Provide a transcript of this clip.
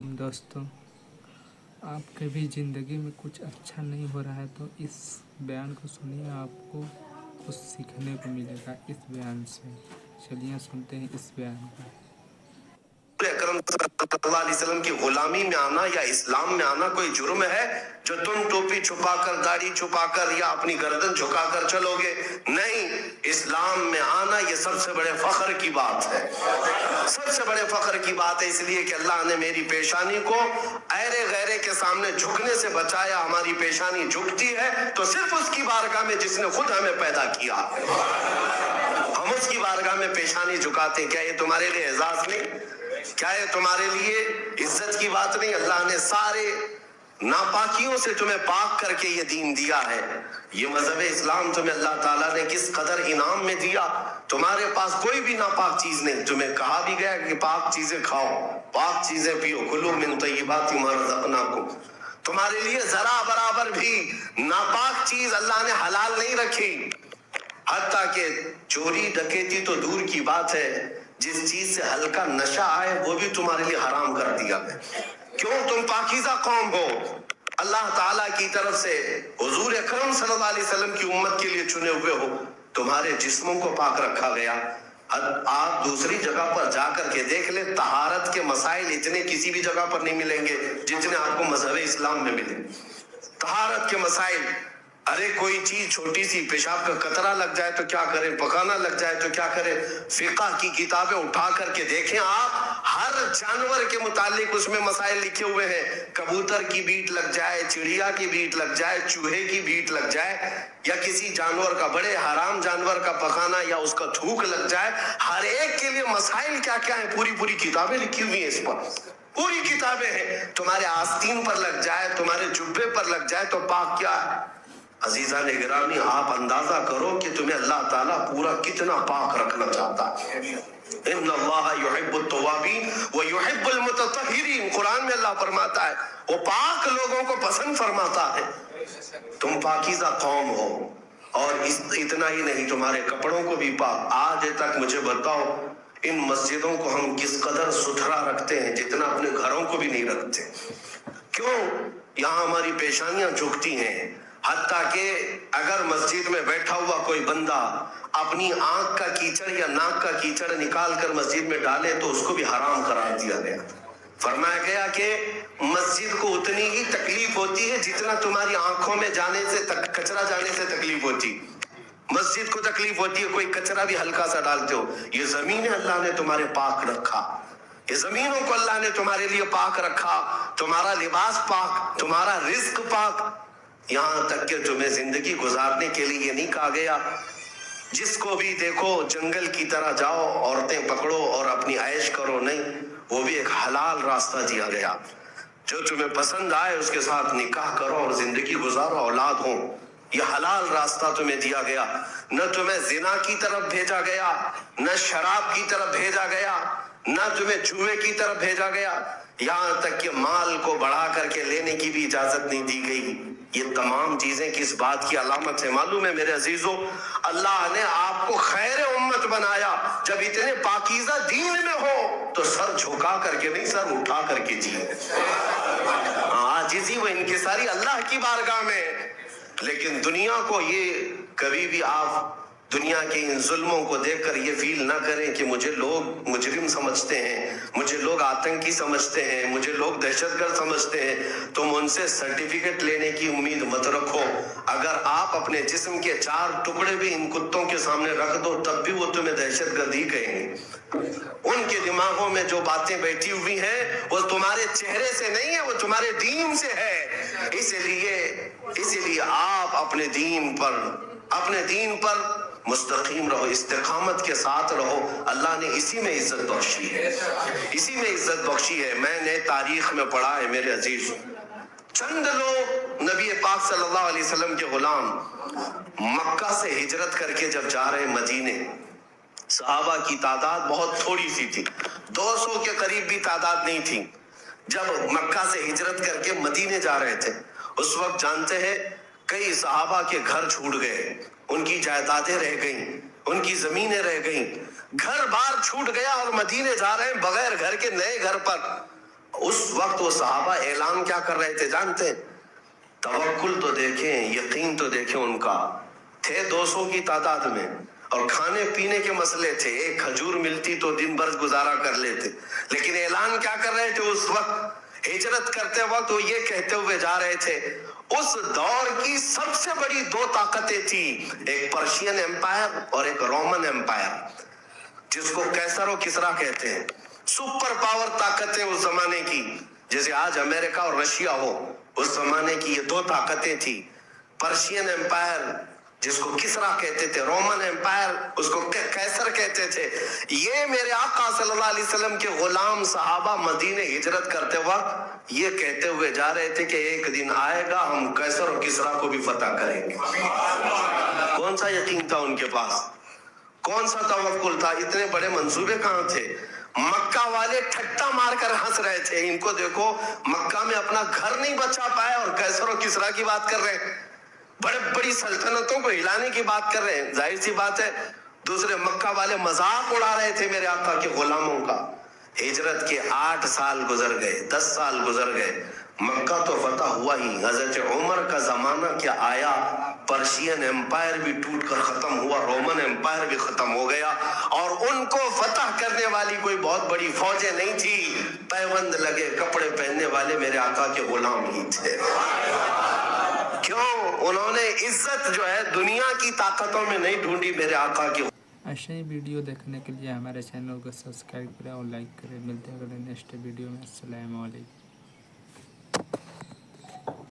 दोस्तों, आपके भी ज़िंदगी में कुछ अच्छा नहीं हो रहा है तो इस बयान को सुनिए, आपको कुछ सीखने को मिलेगा इस बयान से। चलिए सुनते हैं इस बयान को। अकरम सल्लल्लाहु अलैहि वसल्लम की गुलामी में आना या इस्लाम में आना कोई जुर्म है जो तुम टोपी छुपाकर, दाढ़ी छुपाकर या अपनी गर्दन झुकाकर चलोगे? नहीं, इस्लाम में आना ये सबसे बड़े फख्र की बात है, सबसे बड़े फख्र की बात है। इसलिए कि अल्लाह ने मेरी पेशानी को ऐरे गैरे के सामने झुकने से बचाया। हमारी पेशानी झुकती है तो सिर्फ उसकी बारगाह में जिसने खुद हमें पैदा किया, हम उसकी बारगाह में पेशानी झुकाते। क्या ये तुम्हारे लिए एजाज नहीं? क्या ये तुम्हारे लिए इज्जत की बात नहीं? अल्लाह ने सारे नापाकियों से तुम्हें पाक करके ये दीन दिया है। ये मजहब इस्लाम तुम्हें अल्लाह ताला ने किस कदर इनाम में दिया। तुम्हारे पास कोई भी नापाक चीज नहीं। तुम्हें कहा भी गया कि पाक चीजें खाओ, पाक चीजें पियो, कुलू मिन तय्यिबाति मा रज़क़नाकुम। तुम्हारे लिए जरा बराबर भी नापाक चीज अल्लाह ने हलाल नहीं रखी। हत्ता के चोरी डकैती तो दूर की बात है, जिस चीज से हल्का नशा आए वो भी तुम्हारे लिए हराम कर दिया गया। क्यों? तुम पाकीज़ा कौम हो, अल्लाह ताला की तरफ से हुजूर अकरम सल्लल्लाहु अलैहि वसल्लम की उम्मत के लिए चुने हुए हो। तुम्हारे जिस्मों को पाक रखा गया। आप दूसरी जगह पर जाकर के देख ले, तहारत के मसाइल इतने किसी भी जगह पर नहीं मिलेंगे जितने आपको मजहब इस्लाम में मिले। तहारत के मसाइल, अरे कोई चीज छोटी सी पेशाब का कतरा लग जाए तो क्या करें, पकाना लग जाए तो क्या करें। फिक़ह की किताबें उठा करके देखें आप, हर जानवर के मुतालिक उसमें मसाइल लिखे हुए हैं। कबूतर की बीट लग जाए, चिड़िया की बीट लग जाए, चूहे की बीट लग जाए, या किसी जानवर का, बड़े हराम जानवर का पकाना या उसका थूक लग जाए, हर एक के लिए मसाइल क्या क्या है, पूरी पूरी किताबें लिखी हुई हैं इस पर, पूरी किताबें हैं। तुम्हारे आस्तीन पर लग जाए, तुम्हारे जुब्बे पर लग जाए तो पाक क्या है? अजीजा ने गिरामी, आप अंदाजा करो कि तुम्हें अल्लाह ताला पूरा कितना पाक रखना चाहता है। इन्नल्लाह युहिब्बुत तव्वाबीन व युहिब्बुल मुतत्तहिरीन। कुरान में अल्लाह फरमाता है वो पाक लोगों को पसंद फरमाता है। तुम पाकीज़ा कौम हो। और इतना ही नहीं, तुम्हारे कपड़ों को भी पाक। आज तक मुझे बताओ, इन मस्जिदों को हम किस कदर सुथरा रखते हैं, जितना अपने घरों को भी नहीं रखते। क्यों? यहाँ हमारी पेशानियां झुकती हैं। हत्ता के अगर मस्जिद में बैठा हुआ कोई बंदा अपनी आंख का कीचड़ या नाक का कीचड़ निकाल कर मस्जिद में डाले तो उसको भी हराम करार दिया गया। फरमाया गया कि मस्जिद को उतनी ही तकलीफ होती है जितना तुम्हारी आंखों में जाने से कचरा जाने से तकलीफ होती। मस्जिद को तकलीफ होती है, कोई कचरा भी हल्का सा डालते हो। ये जमीन अल्लाह ने तुम्हारे पाक रखा, ये जमीनों को अल्लाह ने तुम्हारे लिए पाक रखा। तुम्हारा लिबास पाक, तुम्हारा रिज्क पाक। यहाँ तक कि तुम्हें जिंदगी गुजारने के लिए ये नहीं कहा गया जिसको भी देखो जंगल की तरह जाओ, औरतें पकड़ो और अपनी ऐश करो। नहीं, वो भी एक हलाल रास्ता दिया गया। जो तुम्हें पसंद आए उसके साथ निकाह करो और जिंदगी गुजारो, औलाद हो। ये हलाल रास्ता तुम्हें दिया गया। न तुम्हें जिना की तरफ भेजा गया, न शराब की तरफ भेजा गया, न तुम्हें जुए की तरफ भेजा गया। यहाँ तक कि माल को बढ़ा करके लेने की भी इजाजत नहीं दी गई। ये तमाम चीजें किस बात की अलामत है मालूम है मेरे अजीजों? अल्लाह ने आपको खैर उम्मत बनाया। जब इतने पाकीज़ा दीन में हो तो सर झुका करके नहीं, सर उठा करके जिए। आजिज़ी व इनकिसारी अल्लाह की बारगाह में। लेकिन दुनिया को ये कभी भी आप दुनिया के इन जुल्मों को देखकर ये फील ना करें कि मुझे लोग मुजरिम समझते हैं, मुझे लोग आतंकी समझते हैं, मुझे लोग दहशतगर्द समझते हैं। तुम उनसे सर्टिफिकेट लेने की उम्मीद मत रखो। अगर आप अपने जिस्म के 4 टुकड़े भी इन कुत्तों के सामने रख दो तब भी वो तुम्हें दहशतगर्द ही कहेंगे। उनके दिमागों में जो बातें बैठी हुई हैं वो तुम्हारे चेहरे से नहीं है, वो तुम्हारे दीन से है। इसीलिए आप अपने दीन पर मुस्तकीम रहो, इस्तिकामत के साथ रहो। अल्लाह ने इसी में इज्जत बख्शी है, इसी में इज्जत बख्शी है। मैंने तारीख में पढ़ा है मेरे अजीज, चंद लोग नबी पाक सल्लल्लाहु अलैहि वसल्लम के गुलाम मक्का से हिजरत करके जब जा रहे मदीने, सहाबा की तादाद बहुत थोड़ी सी थी, 200 के करीब भी तादाद नहीं थी। जब मक्का से हिजरत करके मदीने जा रहे थे उस वक्त जानते हैं कई सहाबा के घर छूट गए, उनकी जायदादें रह गईं, उनकी जमीनें रह गईं, घर बार छूट गया और मदीने जा रहे हैं बगैर घर के नए घर पर। उस वक्त वो सहाबा ऐलान क्या कर रहे थे जानते हैं? तवक्कुल तो देखें, यकीन तो देखें उनका। थे 200 की तादाद में और खाने पीने के मसले थे, एक खजूर मिलती तो दिन भर गुजारा कर लेते। लेकिन ऐलान क्या कर रहे थे उस वक्त? हिजरत करते वक्त वो ये कहते हुए जा रहे थे, उस दौर की सबसे बड़ी दो ताकतें थी, एक पर्शियन एम्पायर और एक रोमन एम्पायर, जिसको कैसर और किसरा कहते हैं। सुपर पावर ताकतें उस जमाने की, जैसे आज अमेरिका और रशिया हो, उस जमाने की ये दो ताकतें थी। पर्शियन एम्पायर जिसको किसरा कहते थे, रोमन एम्पायर उसको कैसर कहते थे। ये मेरे आका सल्लल्लाहु अलैहि वसल्लम के गुलाम सहाबा मदीने हिजरत करते वक्त ये कहते हुए जा रहे थे कि एक दिन आएगा हम कैसर और किसरा को भी फतह करेंगे। कौन सा यकीन था उनके पास, कौन सा तवक्कुल था? इतने बड़े मंसूबे कहां थे? मक्का वाले ठट्टा मारकर हंस रहे थे, इनको देखो मक्का में अपना घर नहीं बचा पाए और कैसर और किसरा की बात कर रहे हैं, बड़े बड़ी सल्तनतों को हिलाने की बात कर रहे हैं। जाहिर सी बात है दूसरे मक्का वाले मजाक उड़ा रहे थे मेरे आका के गुलामों का। हिजरत के 8 साल गुजर गए, 10 साल गुजर गए, मक्का तो फतह हुआ ही। हजरत उमर का जमाना क्या आया, पर्शियन एम्पायर भी टूटकर खत्म हुआ, रोमन एम्पायर भी खत्म हो गया और उनको फतह करने वाली कोई बहुत बड़ी फौजें नहीं थी। पैबंद लगे कपड़े पहनने वाले मेरे आका के गुलाम ही थे। क्यों? उन्होंने इज्जत जो है दुनिया की ताकतों में नहीं ढूंढी, मेरे आका की। ऐसे ही वीडियो देखने के लिए हमारे चैनल को सब्सक्राइब करें और लाइक करें। मिलते हैं अगले नेक्स्ट वीडियो में। अस्सलाम वालेकुम।